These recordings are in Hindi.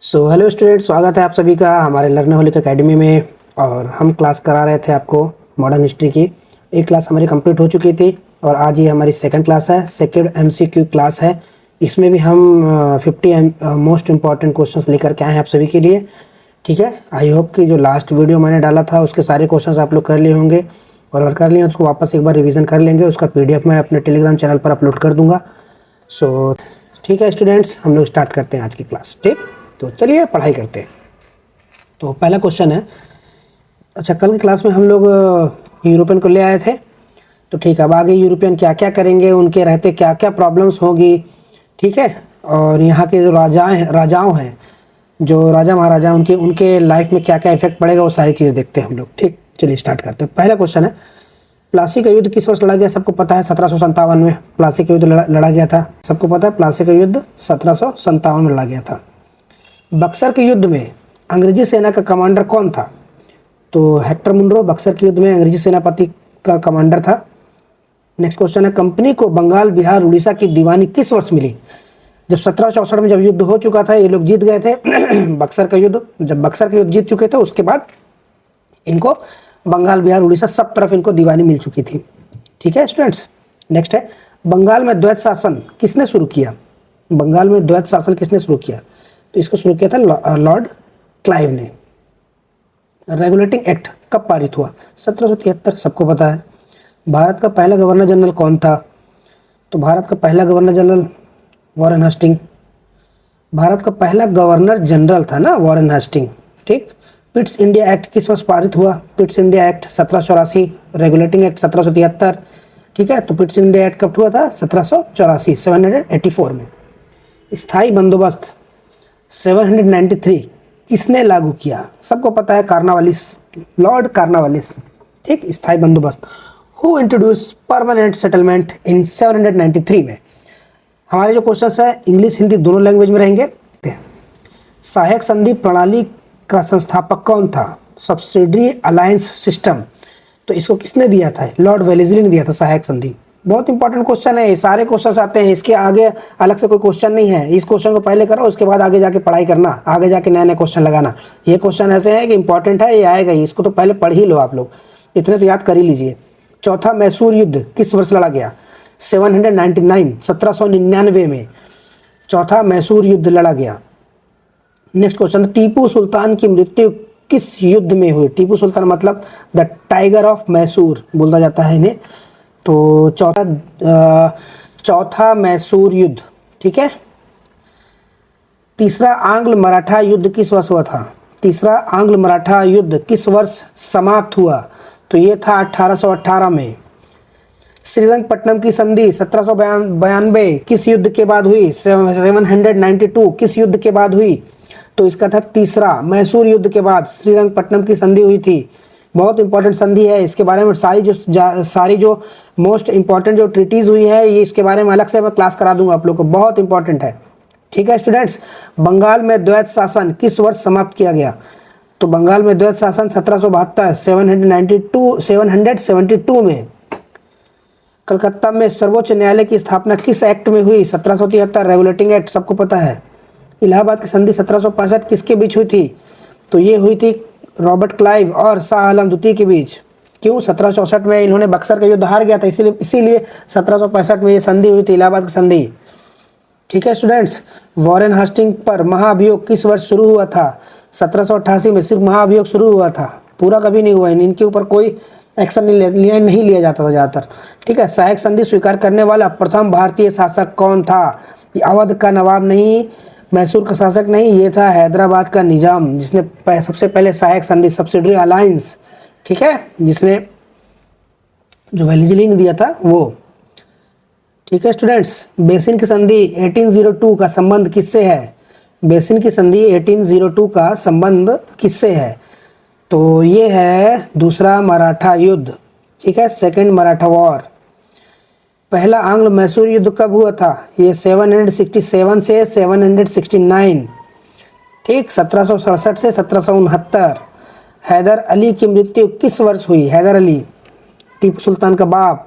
हेलो स्टूडेंट, स्वागत है आप सभी का हमारे लर्नहोलिक एकेडमी में। और हम क्लास करा रहे थे आपको मॉडर्न हिस्ट्री की। एक क्लास हमारी कंप्लीट हो चुकी थी और आज ये हमारी सेकंड क्लास है, सेकंड एमसीक्यू क्लास है। इसमें भी हम 50 मोस्ट इम्पॉर्टेंट क्वेश्चंस लेकर के आए हैं आप सभी के लिए। ठीक है, आई होप कि जो लास्ट वीडियो मैंने डाला था उसके सारे क्वेश्चंस आप लोग कर लिए होंगे, और अगर कर लिए उसको वापस एक बार रिविज़न कर लेंगे। उसका PDF मैं अपने टेलीग्राम चैनल पर अपलोड कर दूँगा। ठीक है स्टूडेंट्स, हम लोग स्टार्ट करते हैं आज की क्लास। ठीक, तो चलिए पढ़ाई करते हैं। तो पहला क्वेश्चन है, अच्छा कल की क्लास में हम लोग यूरोपियन को ले आए थे, तो ठीक है अब आगे यूरोपियन क्या क्या करेंगे, उनके रहते क्या क्या प्रॉब्लम्स होगी। ठीक है, और यहाँ के जो राजाओं हैं, जो राजा महाराजा, उनके लाइफ में क्या क्या इफेक्ट पड़ेगा, वो सारी चीज़ देखते हैं हम लोग। ठीक, चलिए स्टार्ट करते हैं। पहला क्वेश्चन है, प्लासी का युद्ध किस वर्ष लड़ा गया? सबको पता है 1757 में प्लासी का युद्ध लड़ा गया था। सबको पता है प्लासी का युद्ध 1757 में लड़ा गया था। बक्सर के युद्ध में अंग्रेजी सेना का कमांडर कौन था? तो हेक्टर मुनरो बक्सर के युद्ध में अंग्रेजी सेनापति का कमांडर था। नेक्स्ट क्वेश्चन है, कंपनी को बंगाल, बिहार, उड़ीसा की दीवानी किस वर्ष मिली? जब 1764 में जब युद्ध हो चुका था, ये लोग जीत गए थे बक्सर का युद्ध। जब बक्सर का युद्ध जीत चुके थे उसके बाद इनको बंगाल, बिहार, उड़ीसा सब तरफ इनको दीवानी मिल चुकी थी। ठीक है स्टूडेंट्स, नेक्स्ट है, बंगाल में द्वैत शासन किसने शुरू किया? बंगाल में द्वैत शासन किसने शुरू किया? तो इसको शुरू किया था लॉर्ड क्लाइव ने। रेगुलेटिंग एक्ट कब पारित हुआ? 1773, सबको पता है। भारत का पहला गवर्नर जनरल कौन था? तो भारत का पहला governor general Warren Hasting. Bharat का पहला गवर्नर जनरल था ना वॉरेन हेस्टिंग। ठीक, पिट्स इंडिया एक्ट किस वर्ष पारित हुआ? Pitt's India act 1784, regulating act 1773। ठीक है, तो पिट्स इंडिया एक्ट कब हुआ था? 1784, 784 में। स्थायी बंदोबस्त 793 किसने लागू किया? सबको पता है, कार्नावालिस, लॉर्ड कार्नावालिस। ठीक, स्थायी बंदोबस्त। Who introduce permanent settlement in 793 में? हमारे जो क्वेश्चन है इंग्लिश हिंदी दोनों लैंग्वेज में रहेंगे। सहायक संधि प्रणाली का संस्थापक कौन था? Subsidiary alliance system. तो इसको किसने दिया था? लॉर्ड वेलेस्ली ने दिया था सहायक संधि। बहुत इंपॉर्टेंट क्वेश्चन है, सारे क्वेश्चंस आते हैं, इसके आगे अलग से कोई क्वेश्चन नहीं है। इस क्वेश्चन को पहले करो, उसके बाद आगे जाके पढ़ाई करना, आगे जाके नए नए क्वेश्चन लगाना। ये क्वेश्चन ऐसे है कि इंपॉर्टेंट है, ये आएगा ही, इसको तो पहले पढ़ ही लो आप लोग, इतने तो याद कर ही लीजिए। चौथा मैसूर युद्ध किस वर्ष लड़ा गया? 799, 1799 में चौथा मैसूर युद्ध लड़ा गया। नेक्स्ट क्वेश्चन, टीपू सुल्तान की मृत्यु किस युद्ध में हुई? टीपू सुल्तान मतलब द टाइगर ऑफ मैसूर बोला जाता है इन्हें। तो चौथा मैसूर युद्ध। ठीक है, तीसरा आंग्ल मराठा युद्ध किस वर्ष हुआ था? तीसरा आंग्ल मराठा युद्ध किस वर्ष समाप्त हुआ? तो ये था 1818 में। श्रीरंगपट्टनम की संधि 1792 किस युद्ध के बाद हुई? 792 किस युद्ध के बाद हुई? तो इसका था तीसरा मैसूर युद्ध के बाद श्रीरंगपट्टनम की संधि हुई थी। बहुत इंपॉर्टेंट संधि है, इसके बारे में सारी जो मोस्ट इंपॉर्टेंट जो ट्रीटीज हुई है, ये इसके बारे में अलग से मैं क्लास करा दूंगा आप लोग को, बहुत इंपॉर्टेंट है। ठीक है स्टूडेंट्स, बंगाल में द्वैत शासन किस वर्ष समाप्त किया गया? तो बंगाल में द्वैत शासन 1772, 772 में। कलकत्ता में सर्वोच्च न्यायालय की स्थापना किस एक्ट में हुई? 1773, रेगुलेटिंग एक्ट, सबको पता है। इलाहाबाद की संधि 1765 किसके बीच हुई थी? तो ये हुई थी रॉबर्ट क्लाइव और शाह आलम द्वितीय के बीच। क्यों? 1764 में इन्होंने बक्सर का युद्ध हार गया था, इसीलिए 1765 में ये संधि हुई थी, इलाहाबाद की संधि। ठीक है स्टूडेंट्स, वॉरेन हेस्टिंग पर महाभियोग किस वर्ष शुरू हुआ था? 1788 में सिर्फ महाभियोग शुरू हुआ था, पूरा कभी नहीं हुआ। इनके ऊपर कोई एक्शन नहीं लिया जाता था ज़्यादातर। ठीक है, सहायक संधि स्वीकार करने वाला प्रथम भारतीय शासक कौन था? अवध का नवाब नहीं, मैसूर का शासक नहीं, ये था हैदराबाद का निजाम, जिसने सबसे पहले सहायक संधि सब्सिडरी अलायंस, ठीक है, जिसने जो वेलेस्ली ने दिया था वो। ठीक है स्टूडेंट्स, बेसिन की संधि 1802 का संबंध किससे है? बेसिन की संधि 1802 का संबंध किससे है? तो ये है दूसरा मराठा युद्ध। ठीक है, सेकेंड मराठा वॉर। पहला आंग्ल मैसूर युद्ध कब हुआ था? ये 767 से 769। ठीक, 1767 से 1769। हैदर अली की मृत्यु किस वर्ष हुई? हैदर अली टीपू सुल्तान का बाप।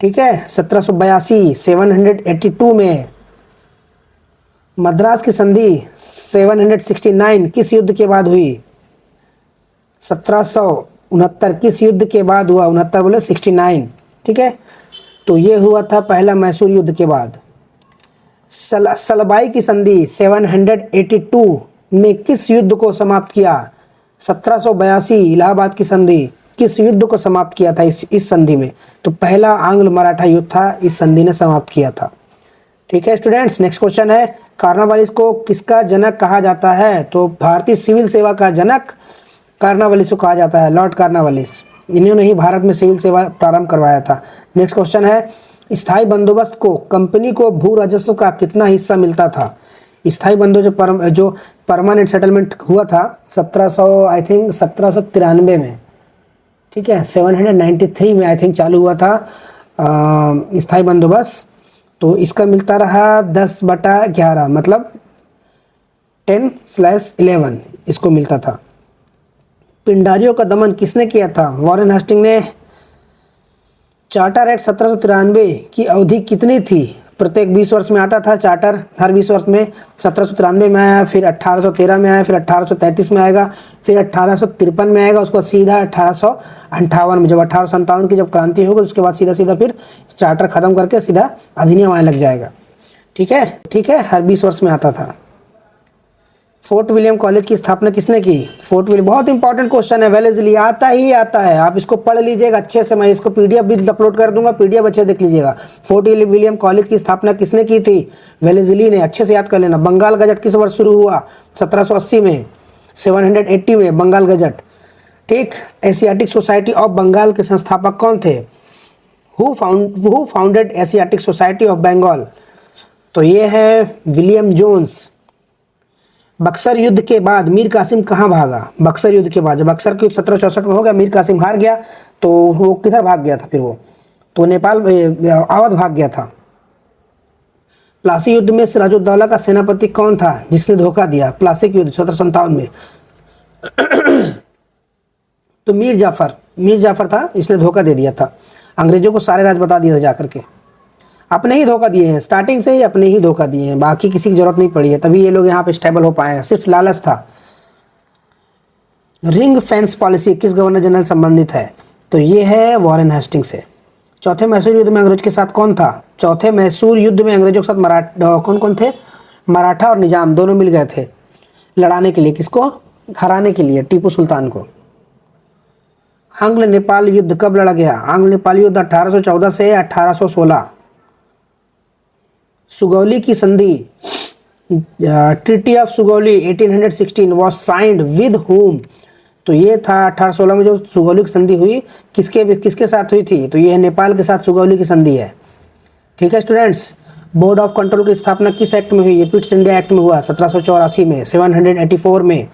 ठीक है, 1782, 782 में। मद्रास की संधि 769 किस युद्ध के बाद हुई? 1769 किस युद्ध के बाद हुआ? 69 बोले 69, ठीक है। तो ये हुआ था पहला मैसूर युद्ध के बाद। सलबाई की संधि 782 ने किस युद्ध को समाप्त किया? 1782 इलाहाबाद की संधि किस युद्ध को समाप्त किया था इस संधि में? तो पहला आंग्ल मराठा युद्ध था, इस संधि ने समाप्त किया था, ठीक है स्टूडेंट्स। नेक्स्ट क्वेश्चन है, कार्नवालिस को किसका जनक कहा जाता है? तो भारतीय सिविल सेवा का जनक कार्नवालिस को कहा जाता है, लॉर्ड कार्नवालिस। इन्होंने ही भारत में सिविल सेवा प्रारंभ करवाया था। नेक्स्ट क्वेश्चन है, स्थायी बंदोबस्त को कंपनी को भू राजस्व का कितना हिस्सा मिलता था? स्थायी बंदोबस्त जो परमानेंट सेटलमेंट हुआ था 1793 में, ठीक है, 793 में आई थिंक चालू हुआ था स्थायी बंदोबस्त। तो इसका मिलता रहा 10/11, मतलब 10/11 इसको मिलता था। पिंडारियों का दमन किसने किया था? वॉरेन हेस्टिंग ने। चार्टर एक्ट 1793 की अवधि कितनी थी? प्रत्येक 20 वर्ष में आता था चार्टर, हर 20 वर्ष में। 1793 में आया, फिर 1813 में आया, फिर 1833 में आएगा, फिर 1853 में आएगा, उसके बाद सीधा 1858 में, जब 1857 की जब क्रांति होगी उसके बाद सीधा सीधा फिर चार्टर खत्म करके सीधा अधिनियम आने लग जाएगा, ठीक है, ठीक है, हर 20 वर्ष में आता था। फोर्ट विलियम कॉलेज की स्थापना किसने की? फोर्ट विलियम, बहुत इंपॉर्टेंट क्वेश्चन है, वेलेस्ली आता है, आप इसको पढ़ लीजिएगा अच्छे से। मैं इसको पीडीएफ भी अपलोड कर दूंगा, पीडीएफ अच्छे देख लीजिएगा। फोर्ट विलियम कॉलेज की स्थापना किसने की थी? वेलेस्ली ने, अच्छे से याद कर लेना। बंगाल गजट किस वर्ष शुरू हुआ? 1780 में, 780 में बंगाल गजट, ठीक। एशियाटिक सोसाइटी ऑफ बंगाल के संस्थापक कौन थे? Who founded Asiatic Society of Bengal? तो ये है विलियम जोन्स। बक्सर युद्ध के बाद मीर कासिम कहाँ भागा? बक्सर युद्ध के बाद, जब बक्सर के युद्ध 1764 में हो गया, मीर कासिम हार गया, तो वो किधर भाग गया था फिर वो? तो नेपाल, अवध भाग गया था। प्लासी युद्ध में सिराजुद्दौला का सेनापति कौन था जिसने धोखा दिया? प्लासी के युद्ध 1757 में तो मीर जाफर था, इसने धोखा दे दिया था। अंग्रेजों को सारे राज बता दिया था जाकर के, अपने ही धोखा दिए हैं, स्टार्टिंग से ही अपने ही धोखा दिए हैं, बाकी किसी की जरूरत नहीं पड़ी है, तभी ये लोग यहाँ पे स्टेबल हो पाए हैं, सिर्फ लालच था। रिंग फेंस पॉलिसी किस गवर्नर जनरल संबंधित है? तो ये है वॉरेन हेस्टिंग से। चौथे मैसूर युद्ध में अंग्रेज के साथ कौन था? चौथे मैसूर युद्ध में अंग्रेजों के साथ कौन कौन थे? मराठा और निजाम दोनों मिल गए थे लड़ाने के लिए, किसको? हराने के लिए टीपू सुल्तान को। आंग्ल नेपाल युद्ध कब लड़ा गया? आंग्ल नेपाल युद्ध 1814 से 1816। सुगौली की संधि, treaty of Sugauli 1816 was signed with home? तो ये था 1816 में जो सुगौली की संधि हुई, किसके साथ हुई थी? तो ये नेपाल के साथ सुगौली की संधि है, ठीक है स्टूडेंट्स। बोर्ड ऑफ कंट्रोल की स्थापना किस एक्ट में हुई? ये पिट्स इंडिया एक्ट में हुआ 1784 में, 784 में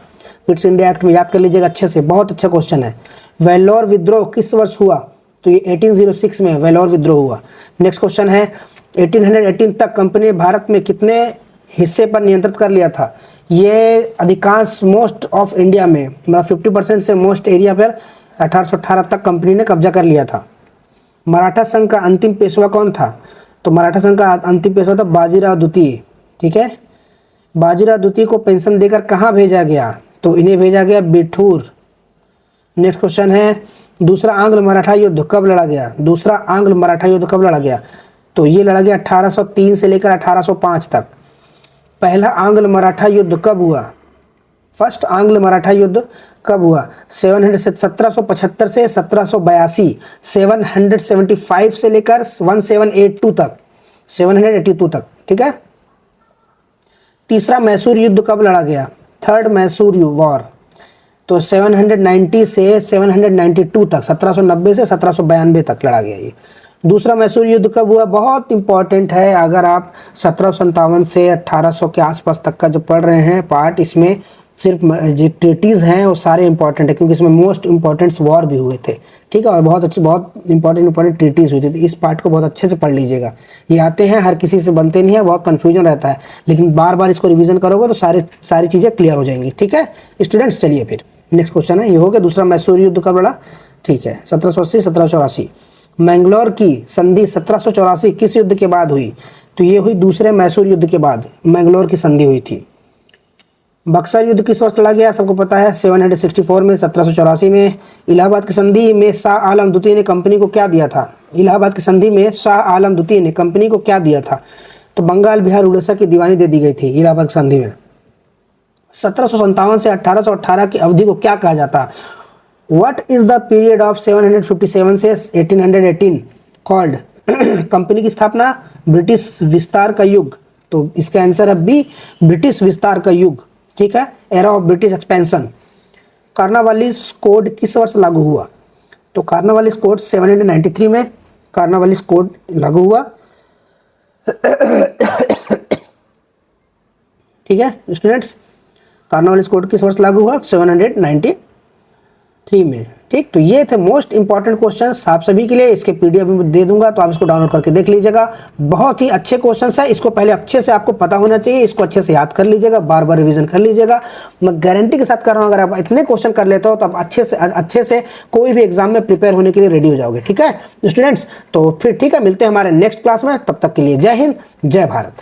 पिट्स इंडिया एक्ट में, याद कर लीजिएगा अच्छे से, बहुत अच्छा क्वेश्चन है। वेल्लोर विद्रोह किस वर्ष हुआ? तो ये 1806 में वेल्लोर विद्रोह हुआ। नेक्स्ट क्वेश्चन है, 1818 तक कंपनी ने भारत में कितने हिस्से पर नियंत्रित कर लिया था? ये अधिकांश मोस्ट ऑफ इंडिया में, मतलब 50% से मोस्ट एरिया पर 1818 तक कंपनी ने कब्जा कर लिया था। मराठा संघ का अंतिम पेशवा कौन था? तो मराठा संघ का अंतिम पेशवा था बाजीराव द्वितीय, ठीक है। बाजीराव द्वितीय को पेंशन देकर कहाँ भेजा गया? तो इन्हें भेजा गया बिठूर। नेक्स्ट क्वेश्चन है, दूसरा आंग्ल मराठा युद्ध कब लड़ा गया? दूसरा आंग्ल मराठा युद्ध कब लड़ा गया? तो ये लड़ा गया 1803 से लेकर 1805 तक। पहला आंग्ल मराठा युद्ध कब हुआ? फर्स्ट आंग्ल मराठा युद्ध कब हुआ? 1775 से 1782, 775 से लेकर 1782 तक, 782 तक, ठीक है। तीसरा मैसूर युद्ध कब लड़ा गया? थर्ड मैसूर वॉर, तो 790 से 792 तक, 1790 से 1792 तक लड़ा गया ये। दूसरा मैसूर युद्ध कब हुआ? बहुत इंपॉर्टेंट है, अगर आप 1757 से 1800 के आसपास तक का जो पढ़ रहे हैं पार्ट, इसमें सिर्फ जो ट्रीटीज़ हैं वो सारे इंपॉर्टेंट है, क्योंकि इसमें मोस्ट इंपॉर्टेंट वॉर भी हुए थे, ठीक है, और बहुत अच्छी, बहुत इंपॉर्टेंट ट्रीटीज़ हुई थी। तो इस पार्ट को बहुत अच्छे से पढ़ लीजिएगा। ये आते हैं, हर किसी से बनते नहीं है, बहुत कन्फ्यूजन रहता है, लेकिन बार बार इसको रिविजन करोगे तो सारी चीज़ें क्लियर हो जाएंगी, ठीक है स्टूडेंट्स। चलिए फिर नेक्स्ट क्वेश्चन है, ये हो गया दूसरा मैसूर युद्ध कब लड़ा, ठीक है, 1780 1784। मैंगलोर की संधि 1784 किस युद्ध के बाद हुई? तो ये हुई दूसरे मैसूर युद्ध के बाद, मैंगलोर की संधि हुई थी। बक्सर युद्ध किस वर्ष लड़ा गया, सबको पता है 764 में, 1784 में। इलाहाबाद की संधि में शाह आलम द्वितीय ने कंपनी को क्या दिया था? इलाहाबाद की संधि में शाह आलम द्वितीय ने कंपनी को क्या दिया था? तो बंगाल, बिहार, उड़ीसा की दीवानी दे दी गई थी इलाहाबाद की संधि में। 1757 से 1818 की अवधि को क्या कहा जाता? What is the period of 757 से 1818 कॉल्ड? कंपनी की स्थापना, ब्रिटिश विस्तार का युग। तो इसका आंसर है बी, ब्रिटिश विस्तार का युग। ठीक है, era of British expansion. Cornwallis code किस वर्ष लागू हुआ? तो कार्नावालिस कोड 793 में कार्नावालिस कोड लागू हुआ। ठीक है स्टूडेंट्स, कार्नावालिस कोड किस वर्ष लागू हुआ? 793 में। ठीक, तो ये थे मोस्ट इंपॉर्टेंट क्वेश्चंस आप सभी के लिए। इसके पीडीएफ में दे दूंगा, तो आप इसको डाउनलोड करके देख लीजिएगा। बहुत ही अच्छे क्वेश्चंस है, इसको पहले अच्छे से आपको पता होना चाहिए, इसको अच्छे से याद कर लीजिएगा, बार बार रिवीजन कर लीजिएगा। मैं गारंटी के साथ कर रहा हूँ, अगर आप इतने क्वेश्चन कर लेते हो तो आप अच्छे से कोई भी एग्जाम में प्रिपेयर होने के लिए रेडी हो जाओगे। ठीक है स्टूडेंट्स, तो फिर ठीक है, मिलते हैं हमारे नेक्स्ट क्लास में। तब तक के लिए जय हिंद, जय भारत।